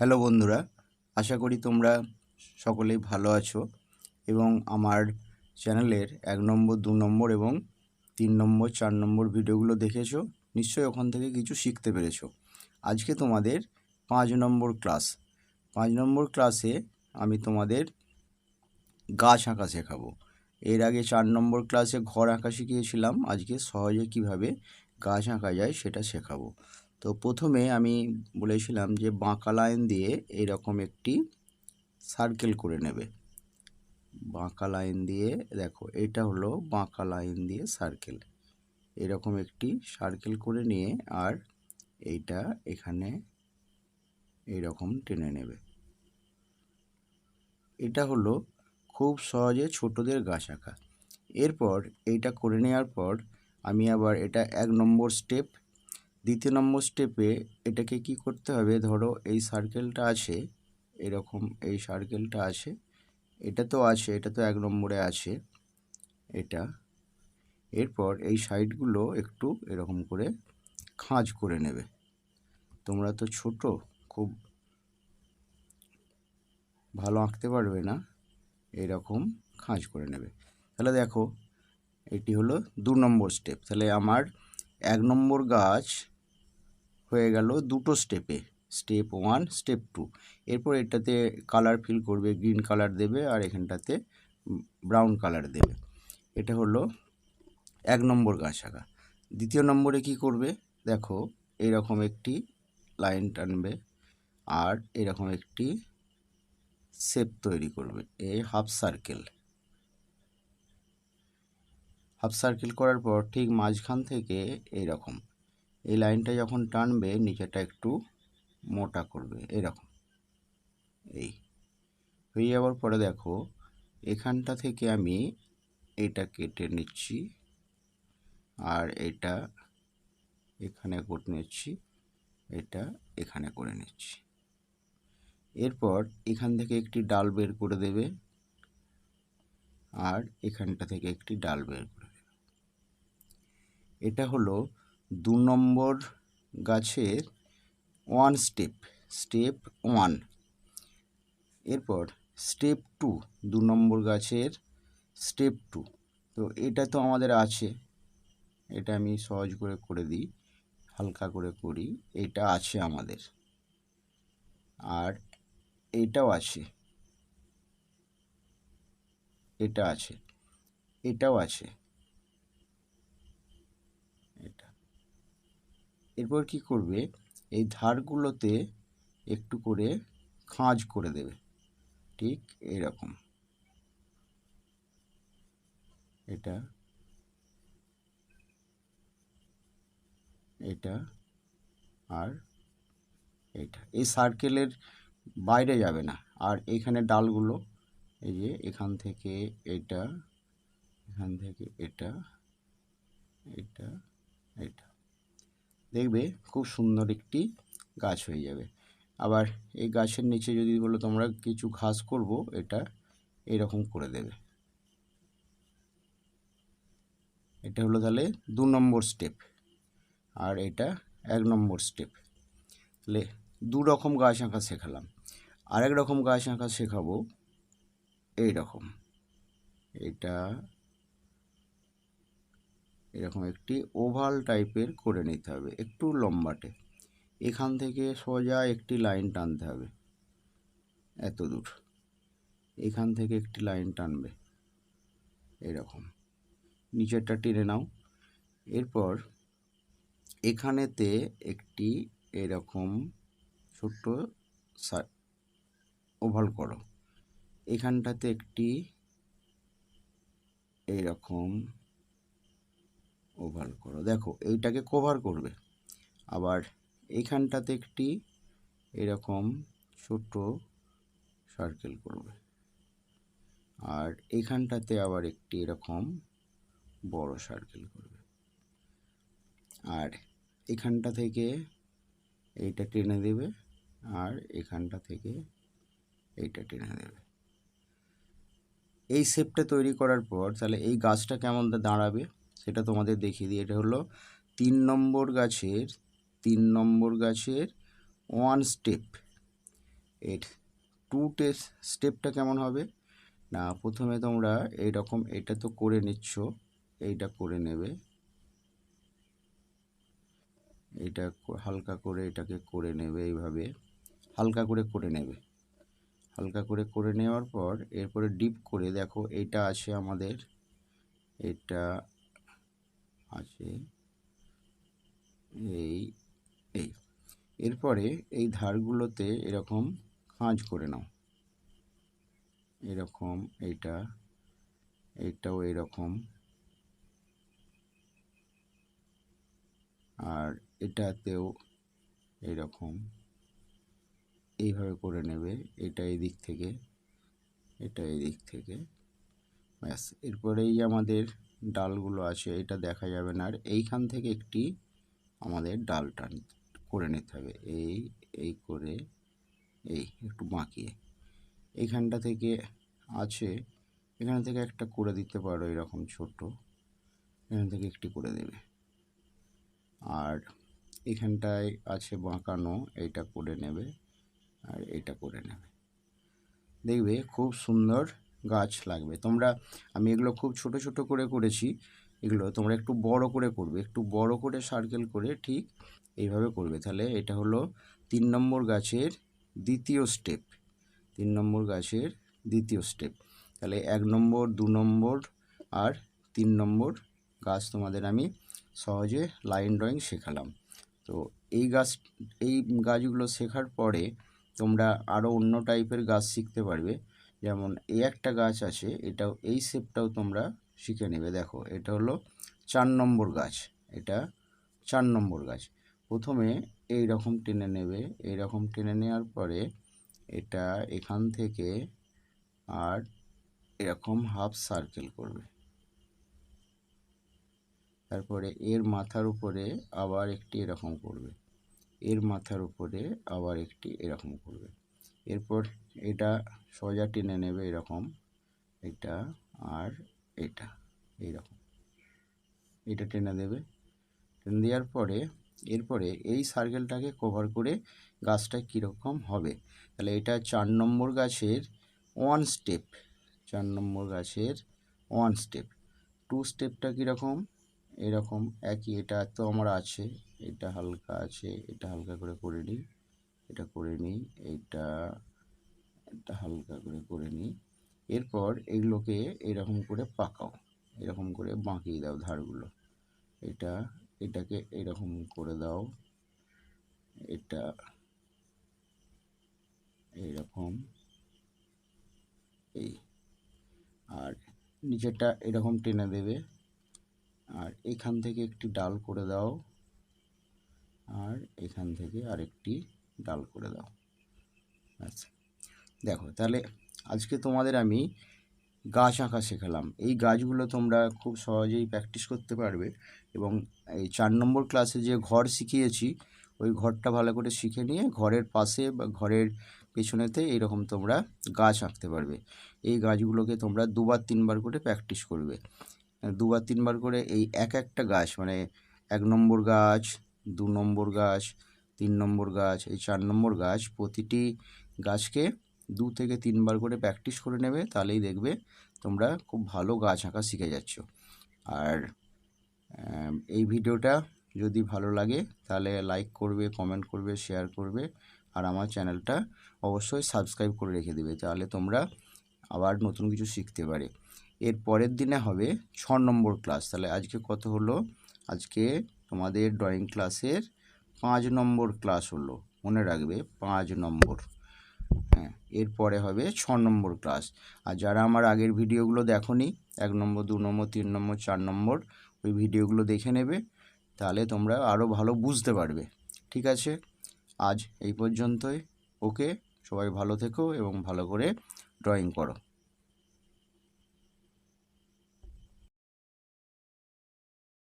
Hello বন্ধুরা, আশা করি তোমরা সকলেই ভালো আছো এবং আমার চ্যানেলের 1 নম্বর 2 নম্বর এবং 3 নম্বর 4 নম্বর ভিডিওগুলো দেখেছো। নিশ্চয়ই ওখান থেকে কিছু শিখতে পেরেছো। আজকে তোমাদের 5 নম্বর ক্লাস। 5 নম্বর ক্লাসে আমি তোমাদের গাছ আঁকা শেখাবো। এর আগে 4 নম্বর ক্লাসে ঘর আঁকা শিখিয়েছিলাম। আজকে সহজে কিভাবে গাছ আঁকা যায় সেটা শেখাবো। তো প্রথমে আমি বলেছিলাম যে বাঁকা লাইন দিয়ে এরকম একটি সার্কেল করে নেবে। বাঁকা লাইন দিয়ে দেখো, এটা হলো বাঁকা লাইন দিয়ে সার্কেল। এরকম একটি সার্কেল করে নিয়ে আর এইটা এখানে এইরকম টেনে নেবে। এটা হলো খুব সহজে ছোটদের গাছ আঁকা। এরপর এইটা করে নেওয়ার পর আমি আবার এটা 1 নম্বর স্টেপ। 2 নম্বর স্টেপে এটাকে কি করতে হবে, ধরো এই সার্কেলটা আছে, এরকম এই সার্কেলটা আছে, এটা তো আছে, এটা তো 1 নম্বরে আছে এটা। এরপর এই সাইডগুলো একটু এরকম করে খাঁজ করে নেবে। তোমরা তো ছোট, খুব ভালো আঁকতে পারবে না, এরকম খাঁজ করে নেবে। তাহলে দেখো, এটি হলো 2 নম্বর স্টেপ। তাহলে আমার 1 নম্বর গাছ হয়ে গেল দুটো স্টেপে, স্টেপ 1 স্টেপ 2। এরপর এটাতে কালার ফিল করবে, গ্রিন কালার দেবে আর এখানটাতে ব্রাউন কালার দেবে। এটা হলো 1 নম্বর গাছ আঁকা। 2 নম্বরে কি করবে, দেখো এরকম একটি লাইন টানবে আর এরকম একটি শেপ তৈরি করবে, এই হাফ সার্কেল। হাফ সার্কেল করার পর ঠিক মাঝখান থেকে এইরকম এই লাইনটা যখন টানবে নিচেটা একটু মোটা করবে, এরকম। এই হয়ে যাওয়ার পরে দেখো, এখানটা থেকে আমি এটা কেটে নিচ্ছি আর এটা এখানে করে নিচ্ছি, এটা এখানে করে নিচ্ছি। এরপর এখান থেকে একটি ডাল বের করে দেবে আর এখানটা থেকে একটি ডাল বের করে দেবে। এটা হলো 2 নম্বর গাছের 1 স্টেপ, স্টেপ 1। এরপর স্টেপ 2, 2 নম্বর গাছের স্টেপ 2। তো এটা তো আমাদের আছে, এটা আমি সহজ করে করে দিই, হালকা করে করি। এটা আছে আমাদের, আর এটাও আছে, এটা আছে, এটাও আছে, এটা। এরপর কি করবে, এই ধারগুলোতে একটু করে খাঁজ করে দেবে, ঠিক এইরকম। এটা, এটা আর এটা এই সার্কেলের বাইরে যাবে না। আর এখানে ডালগুলো, এই যে এখান থেকে এটা, এখান থেকে এটা, এটা, এটা, দেখবে খুব সুন্দর একটি গাছ হয়ে যাবে। আবার এই গাছের নিচে যদি বলো তোমরা কিছু ঘাস করব, এটা এরকম করে দেবে। এটা হলো তাহলে 2 নম্বর স্টেপ আর এটা 1 নম্বর স্টেপ। তাহলে 2 রকম গাছ আঁকা শেখালাম। আরেক রকম গাছ আঁকা শেখাবো, এই রকম। এটা এরকম একটি ওভাল টাইপের করে নিতে হবে, একটু লম্বাটে। এখান থেকে সোজা একটি লাইন টানতে হবে এত দূর, এখান থেকে একটি লাইন টানবে এরকম, নিচেরটা টেনে নাও। এরপর এখানেতে একটি এরকম ছোট্ট ওভাল করো, এখানটাতে একটি এইরকম ওভাল করো। দেখো এইটাকে কভার করবে। আবার এইখানটাতে একটি এরকম ছোট সার্কেল করবে আর এইখানটাতে আবার একটি এরকম বড় সার্কেল করবে। আর এখানটা থেকে এইটা টেনে দেবে আর এখানটা থেকে এইটা টেনে দেবে। এই শেপটা তৈরি করার পর তাহলে এই গাছটা কেমন দাঁড়াবে সেটা তোমাদের দেখিয়ে দিই। এটা হলো 3 নম্বর গাছের 1 স্টেপ। এর স্টেপটা কেমন হবে না, প্রথমে তোমরা এইরকম এটা তো করে নিচ্ছ, এইটা করে নেবে, এটা হালকা করে এটাকে করে নেবে, এইভাবে হালকা করে করে নেবে। হালকা করে করে নেওয়ার পর এরপরে ডিপ করে দেখো এটা আছে আমাদের, এটা আছে এই এই এরপরে এই ধারগুলোতে এরকম খাঁজ করে নাও, এরকম এইটাও এরকম, আর এটাতেও এরকম, এইভাবে করে নেবে। এটা এই দিক থেকে, এটা এই দিক থেকে, ব্যাস। এরপরেই আমাদের ডালগুলো আছে, এটা দেখা যাবে না, আর এইখান থেকে একটি আমাদের ডালটা করে নিতে হবে, এই করে এই একটু বাঁকিয়ে এইখানটা থেকে আছে, এখান থেকে একটা করে দিতে পারো এরকম ছোট, এখান থেকে একটি করে দেবে। আর এখানটায় আছে বাঁকানো, এইটা করে নেবে আর এটা করে নেবে, দেখবে খুব সুন্দর গাছ লাগবে। আমি এগুলো খুব ছোট ছোট করে করেছি, এগুলো তোমরা একটু বড় করে করবে, একটু বড় করে সার্কেল করে ঠিক এইভাবে করবে। তাহলে এটা হলো 3 নম্বর গাছের দ্বিতীয় স্টেপ, 3 নম্বর গাছের দ্বিতীয় স্টেপ। তাহলে 1 নম্বর 2 নম্বর আর 3 নম্বর গাছ তোমাদের আমি সহজে লাইন ড্রয়িং শেখালাম। তো এই গাছগুলো শেখার পরে তোমরা আরও অন্য টাইপের গাছ শিখতে পারবে। যেমন এই একটা গাছ আছে, এটাও এই শেপটাও তোমরা শিখে নেবে। দেখো এটা হলো 4 নম্বর গাছ, এটা 4 নম্বর গাছ। প্রথমে এই রকম টেনে নেবে, এই রকম টেনে নেওয়ার পরে এটা এখান থেকে আর এরকম হাফ সার্কেল করবে, তারপরে এর মাথার উপরে আবার একটি এরকম করবে, এর মাথার উপরে আবার একটি এরকম করবে। এরপর এটা সোজা টেনে নেবে এরকম, এটা আর এটা এইরকম, এটা টেনে দেবে। টেনে দেওয়ার পরে এরপরে এই সার্কেলটাকে কভার করে গাছটা কীরকম হবে, তাহলে এটা 4 নম্বর গাছের 1 স্টেপ, 4 নম্বর গাছের 1 স্টেপ। 2 স্টেপটা কীরকম, এরকম একই, এটা তো আমার আছে, এটা হালকা আছে, এটা হালকা করে করে নিই, এটা করে নিই, এটা হালকা করে করে নিই। এরপর এগুলোকে এরকম করে পাকাও, এরকম করে বাঁকিয়ে দাও ধারগুলো, এটাকে এরকম করে দাও, এটা এইরকম, এই আর নিচেরটা এরকম টেনে দেবে, আর এখান থেকে একটি ডাল করে দাও, আর এখান থেকে আরেকটি ডাল করে দাও। আচ্ছা দেখো, তাহলে আজকে তোমাদের আমি গাছ আঁকা শেখালাম। এই গাছগুলো তোমরা খুব সহজেই প্র্যাকটিস করতে পারবে, এবং এই 4 নম্বর ক্লাসে যে ঘর শিখিয়েছি ওই ঘরটা ভালো করে শিখে নিয়ে ঘরের পাশে বা ঘরের পেছনেতে এইরকম তোমরা গাছ আঁকতে পারবে। এই গাছগুলোকে তোমরা 2বার 3বার করে প্র্যাকটিস করবে, 2বার 3বার করে এই একটা গাছ, মানে 1 নম্বর গাছ, 2 নম্বর গাছ, 3 নম্বর গাছ, এই 4 নম্বর গাছ, প্রতিটি গাছকে 2 থেকে 3বার করে প্র্যাকটিস করে নেবে, তাহলেই দেখবে তোমরা খুব ভালো গাছ আঁকা শিখে যাচ্ছ। আর এই ভিডিওটা যদি ভালো লাগে তাহলে লাইক করবে, কমেন্ট করবে, শেয়ার করবে, আর আমার চ্যানেলটা অবশ্যই সাবস্ক্রাইব করে রেখে দেবে, তাহলে তোমরা আবার নতুন কিছু শিখতে পারে। এর পরের দিনে হবে 6 নম্বর ক্লাস। তাহলে আজকে কত হলো, আজকে তোমাদের ড্রয়িং ক্লাসের 5 নম্বর ক্লাস হলো, মনে রাখবে 5 নম্বর। হ্যাঁ, এরপরে হবে 6 নম্বর ক্লাস। আর যারা আমার আগের ভিডিওগুলো দেখোনি, 1 নম্বর 2 নম্বর 3 নম্বর 4 নম্বর, ওই ভিডিওগুলো দেখে নেবে, তাহলে তোমরা আরও ভালো বুঝতে পারবে। ঠিক আছে, আজ এই পর্যন্তই। ওকে, সবাই ভালো থেকো এবং ভালো করে ড্রয়িং করো।